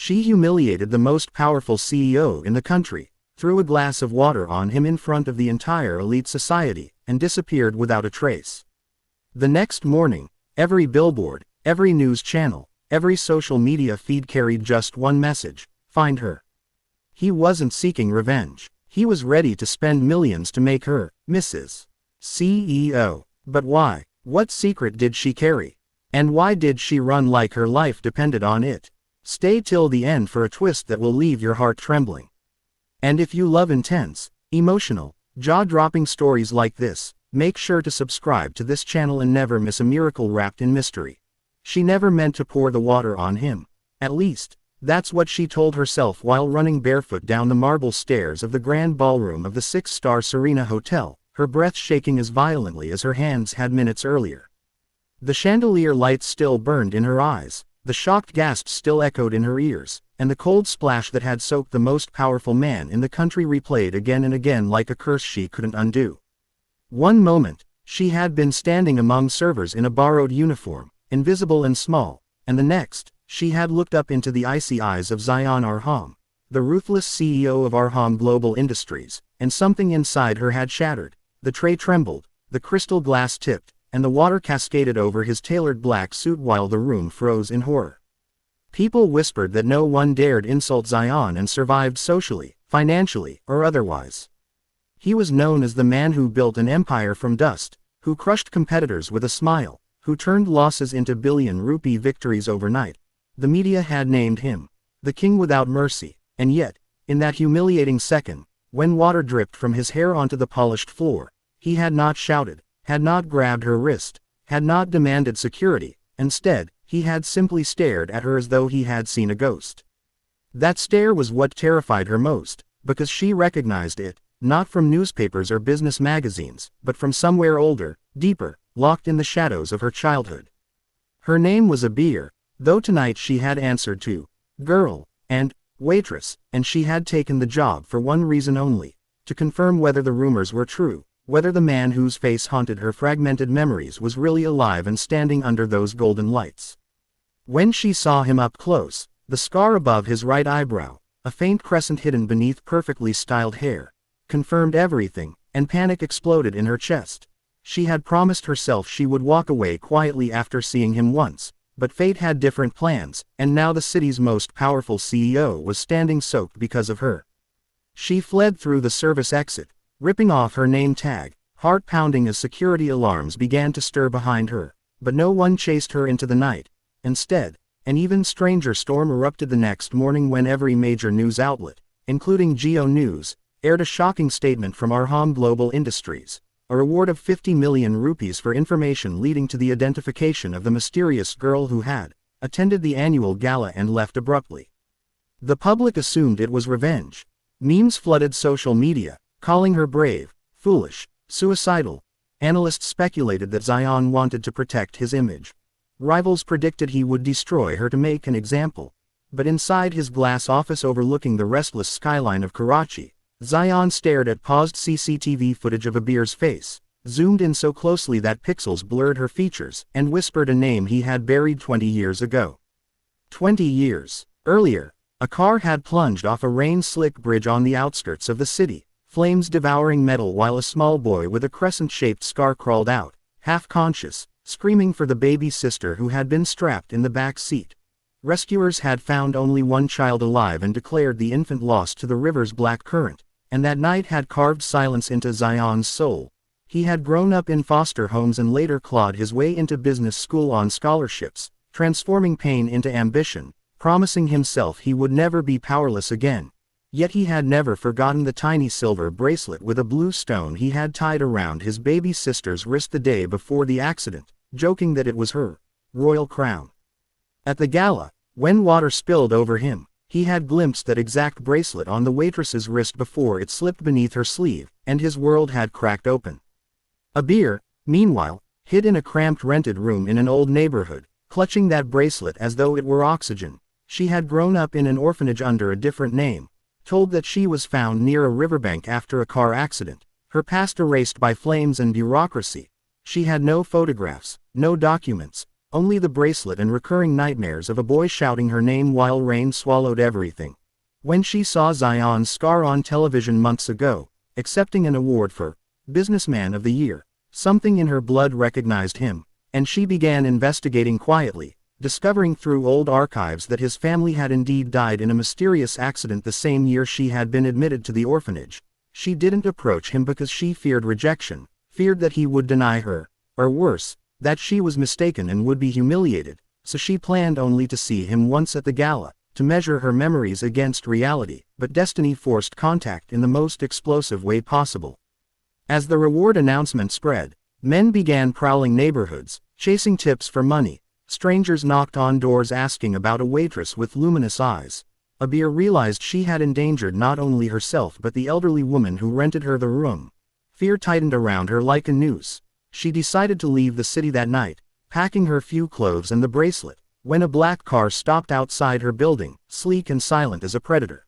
She humiliated the most powerful CEO in the country, threw a glass of water on him in front of the entire elite society, and disappeared without a trace. The next morning, every billboard, every news channel, every social media feed carried just one message: find her. He wasn't seeking revenge. He was ready to spend millions to make her Mrs. CEO. But why? What secret did she carry? And why did she run like her life depended on it? Stay till the end for a twist that will leave your heart trembling. And if you love intense, emotional, jaw-dropping stories like this, make sure to subscribe to this channel and never miss a miracle wrapped in mystery. She never meant to pour the water on him. At least, that's what she told herself while running barefoot down the marble stairs of the grand ballroom of the 6-star Serena Hotel, her breath shaking as violently as her hands had minutes earlier. The chandelier lights still burned in her eyes, the shocked gasps still echoed in her ears, and the cold splash that had soaked the most powerful man in the country replayed again and again like a curse she couldn't undo. One moment, she had been standing among servers in a borrowed uniform, invisible and small, and the next, she had looked up into the icy eyes of Zayaan Arham, the ruthless CEO of Arham Global Industries, and something inside her had shattered. The tray trembled, the crystal glass tipped, and the water cascaded over his tailored black suit while the room froze in horror. People whispered that no one dared insult Zayaan and survived socially, financially, or otherwise. He was known as the man who built an empire from dust, who crushed competitors with a smile, who turned losses into billion-rupee victories overnight. The media had named him the king without mercy, and yet, in that humiliating second, when water dripped from his hair onto the polished floor, he had not shouted, had not grabbed her wrist, had not demanded security. Instead, he had simply stared at her as though he had seen a ghost. That stare was what terrified her most, because she recognized it, not from newspapers or business magazines, but from somewhere older, deeper, locked in the shadows of her childhood. Her name was Abir, though tonight she had answered to girl and waitress, and she had taken the job for one reason only: to confirm whether the rumors were true, whether the man whose face haunted her fragmented memories was really alive and standing under those golden lights. When she saw him up close, the scar above his right eyebrow, a faint crescent hidden beneath perfectly styled hair, confirmed everything, and panic exploded in her chest. She had promised herself she would walk away quietly after seeing him once, but fate had different plans, and now the city's most powerful CEO was standing soaked because of her. She fled through the service exit, ripping off her name tag, heart pounding as security alarms began to stir behind her, but no one chased her into the night. Instead, an even stranger storm erupted the next morning when every major news outlet, including Geo News, aired a shocking statement from Arham Global Industries, a reward of 50 million rupees for information leading to the identification of the mysterious girl who had attended the annual gala and left abruptly. The public assumed it was revenge. Memes flooded social media, calling her brave, foolish, suicidal. Analysts speculated that Zayaan wanted to protect his image. Rivals predicted he would destroy her to make an example. But inside his glass office overlooking the restless skyline of Karachi, Zayaan stared at paused CCTV footage of Abir's face, zoomed in so closely that pixels blurred her features, and whispered a name he had buried 20 years ago. 20 years earlier, a car had plunged off a rain-slick bridge on the outskirts of the city, flames devouring metal while a small boy with a crescent-shaped scar crawled out, half-conscious, screaming for the baby sister who had been strapped in the back seat. Rescuers had found only one child alive and declared the infant lost to the river's black current, and that night had carved silence into Zayaan's soul. He had grown up in foster homes and later clawed his way into business school on scholarships, transforming pain into ambition, promising himself he would never be powerless again. Yet he had never forgotten the tiny silver bracelet with a blue stone he had tied around his baby sister's wrist the day before the accident, joking that it was her royal crown. At the gala, when water spilled over him, he had glimpsed that exact bracelet on the waitress's wrist before it slipped beneath her sleeve, and his world had cracked open. Abir, meanwhile, hid in a cramped rented room in an old neighborhood, clutching that bracelet as though it were oxygen. She had grown up in an orphanage under a different name, told that she was found near a riverbank after a car accident, her past erased by flames and bureaucracy. She had no photographs, no documents, Only the bracelet and recurring nightmares of a boy shouting her name while rain swallowed everything. When she saw Zayaan's scar on television months ago, accepting an award for Businessman of the Year, something in her blood recognized him, and she began investigating quietly, discovering through old archives that his family had indeed died in a mysterious accident the same year she had been admitted to the orphanage. She didn't approach him because she feared rejection, feared that he would deny her, or worse, that she was mistaken and would be humiliated, so she planned only to see him once at the gala, to measure her memories against reality, but destiny forced contact in the most explosive way possible. As the reward announcement spread, men began prowling neighborhoods, chasing tips for money. Strangers knocked on doors asking about a waitress with luminous eyes. Abir realized she had endangered not only herself but the elderly woman who rented her the room. Fear tightened around her like a noose. She decided to leave the city that night, packing her few clothes and the bracelet, when a black car stopped outside her building, sleek and silent as a predator.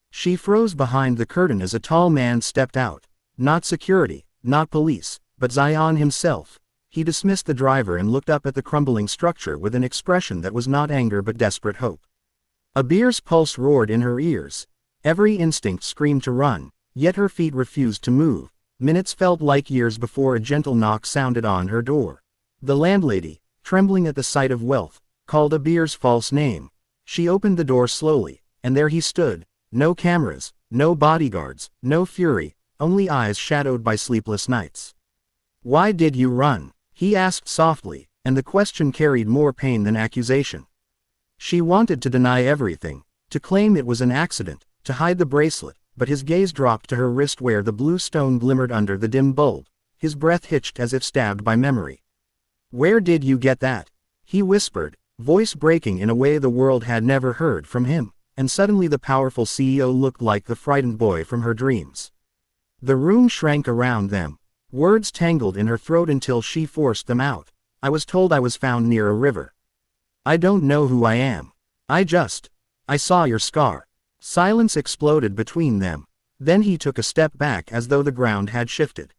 She froze behind the curtain as a tall man stepped out. Not security, not police, but Zayaan himself. He dismissed the driver and looked up at the crumbling structure with an expression that was not anger but desperate hope. Abir's pulse roared in her ears. Every instinct screamed to run, yet her feet refused to move. Minutes felt like years before a gentle knock sounded on her door. The landlady, trembling at the sight of wealth, called Abir's false name. She opened the door slowly, and there he stood. No cameras, no bodyguards, no fury, only eyes shadowed by sleepless nights. "Why did you run?" he asked softly, and the question carried more pain than accusation. She wanted to deny everything, to claim it was an accident, to hide the bracelet, but his gaze dropped to her wrist where the blue stone glimmered under the dim bulb. His breath hitched as if stabbed by memory. "Where did you get that?" he whispered, voice breaking in a way the world had never heard from him, and suddenly the powerful CEO looked like the frightened boy from her dreams. The room shrank around them. Words tangled in her throat until she forced them out. "I was told I was found near a river. I don't know who I am. I saw your scar." Silence exploded between them. Then he took a step back as though the ground had shifted.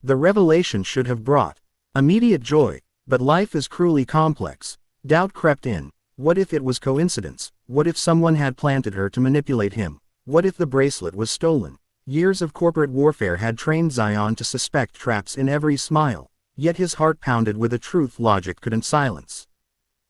The revelation should have brought immediate joy, but life is cruelly complex. Doubt crept in. What if it was coincidence? What if someone had planted her to manipulate him? What if the bracelet was stolen? Years of corporate warfare had trained Zayaan to suspect traps in every smile, yet his heart pounded with a truth logic couldn't silence.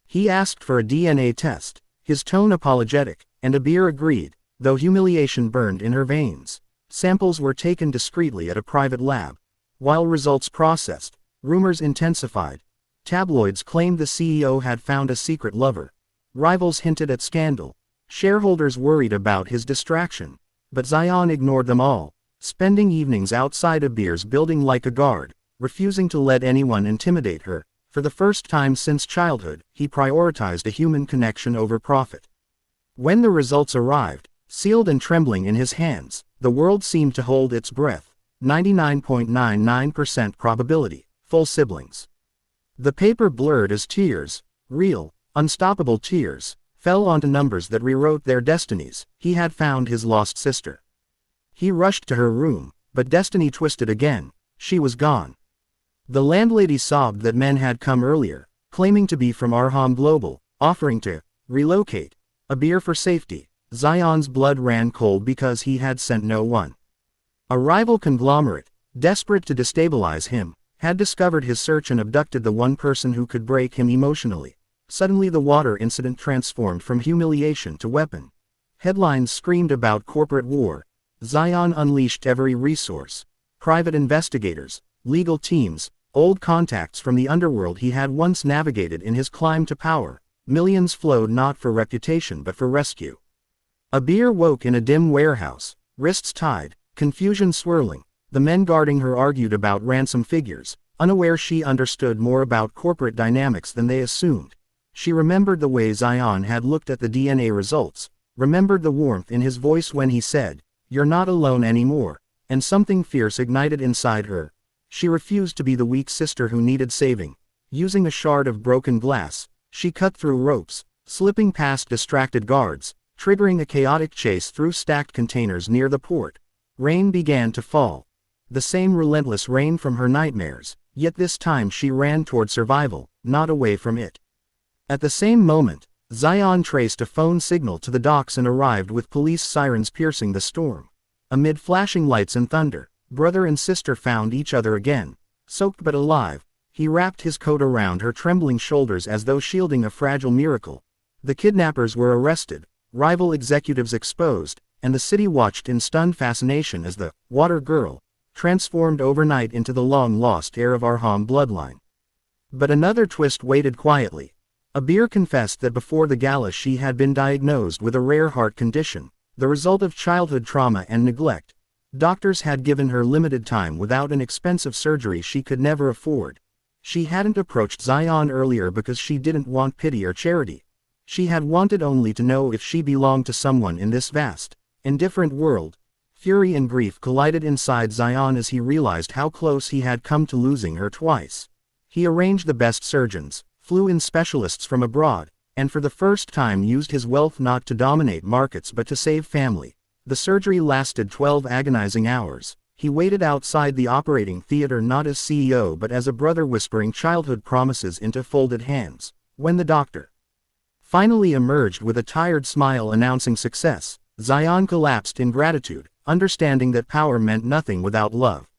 He asked for a DNA test, his tone apologetic, and Abir agreed, though humiliation burned in her veins. Samples were taken discreetly at a private lab. While results processed, rumors intensified. Tabloids claimed the CEO had found a secret lover. Rivals hinted at scandal. Shareholders worried about his distraction. But Zayaan ignored them all, spending evenings outside Abir's building like a guard, refusing to let anyone intimidate her. For the first time since childhood, he prioritized a human connection over profit. When the results arrived, sealed and trembling in his hands, the world seemed to hold its breath. 99.99% probability, full siblings. The paper blurred as tears, real, unstoppable tears, fell onto numbers that rewrote their destinies. He had found his lost sister. He rushed to her room, but destiny twisted again. She was gone. The landlady sobbed that men had come earlier, claiming to be from Arham Global, offering to relocate Abir for safety. Zayaan's blood ran cold because he had sent no one. A rival conglomerate, desperate to destabilize him, had discovered his search and abducted the one person who could break him emotionally. Suddenly the water incident transformed from humiliation to weapon. Headlines screamed about corporate war. Zayaan unleashed every resource. Private investigators, legal teams, old contacts from the underworld he had once navigated in his climb to power. Millions flowed not for reputation but for rescue. Abir woke in a dim warehouse, wrists tied, confusion swirling. The men guarding her argued about ransom figures, unaware she understood more about corporate dynamics than they assumed. She remembered the way Zayaan had looked at the DNA results, remembered the warmth in his voice when he said, "You're not alone anymore," and something fierce ignited inside her. She refused to be the weak sister who needed saving. Using a shard of broken glass, she cut through ropes, slipping past distracted guards, triggering a chaotic chase through stacked containers near the port. Rain began to fall. The same relentless rain from her nightmares, yet this time she ran toward survival, not away from it. At the same moment, Zayaan traced a phone signal to the docks and arrived with police sirens piercing the storm. Amid flashing lights and thunder, brother and sister found each other again, soaked but alive. He wrapped his coat around her trembling shoulders as though shielding a fragile miracle. The kidnappers were arrested, rival executives exposed, and the city watched in stunned fascination as the water girl transformed overnight into the long-lost heir of Arham bloodline. But another twist waited quietly. Abir confessed that before the gala she had been diagnosed with a rare heart condition, the result of childhood trauma and neglect. Doctors had given her limited time without an expensive surgery she could never afford. She hadn't approached Zayaan earlier because she didn't want pity or charity. She had wanted only to know if she belonged to someone in this vast, indifferent world. Fury and grief collided inside Zayaan as he realized how close he had come to losing her twice. He arranged the best surgeons, flew in specialists from abroad, and for the first time used his wealth not to dominate markets but to save family. The surgery lasted 12 agonizing hours. He waited outside the operating theater not as CEO but as a brother whispering childhood promises into folded hands. When the doctor finally emerged with a tired smile announcing success, Zayaan collapsed in gratitude, understanding that power meant nothing without love.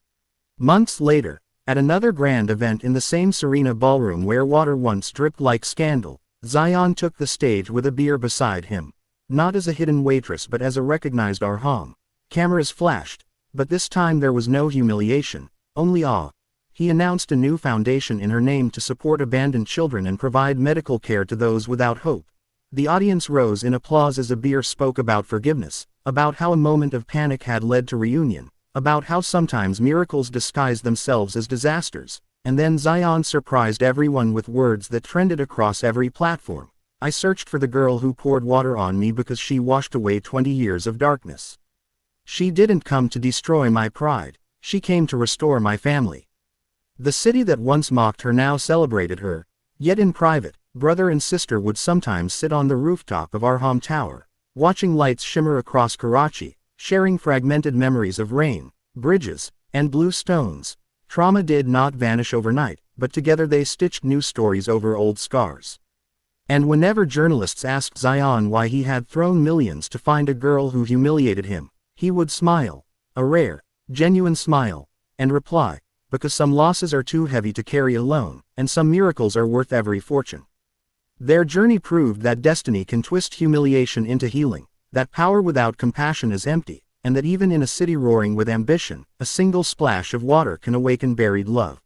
Months later, at another grand event in the same Serena ballroom where water once dripped like scandal, Zayaan took the stage with Abir beside him. Not as a hidden waitress but as a recognized Arham. Cameras flashed, but this time there was no humiliation, only awe. He announced a new foundation in her name to support abandoned children and provide medical care to those without hope. The audience rose in applause as Abir spoke about forgiveness, about how a moment of panic had led to reunion, about how sometimes miracles disguise themselves as disasters, and then Zayaan surprised everyone with words that trended across every platform. I searched for the girl who poured water on me because she washed away 20 years of darkness. She didn't come to destroy my pride, she came to restore my family. The city that once mocked her now celebrated her, yet in private, brother and sister would sometimes sit on the rooftop of Arham Tower, watching lights shimmer across Karachi, sharing fragmented memories of rain, bridges, and blue stones. Trauma did not vanish overnight, but together they stitched new stories over old scars. And whenever journalists asked Zayaan why he had thrown millions to find a girl who humiliated him, he would smile, a rare, genuine smile, and reply, because some losses are too heavy to carry alone, and some miracles are worth every fortune. Their journey proved that destiny can twist humiliation into healing, that power without compassion is empty, and that even in a city roaring with ambition, a single splash of water can awaken buried love.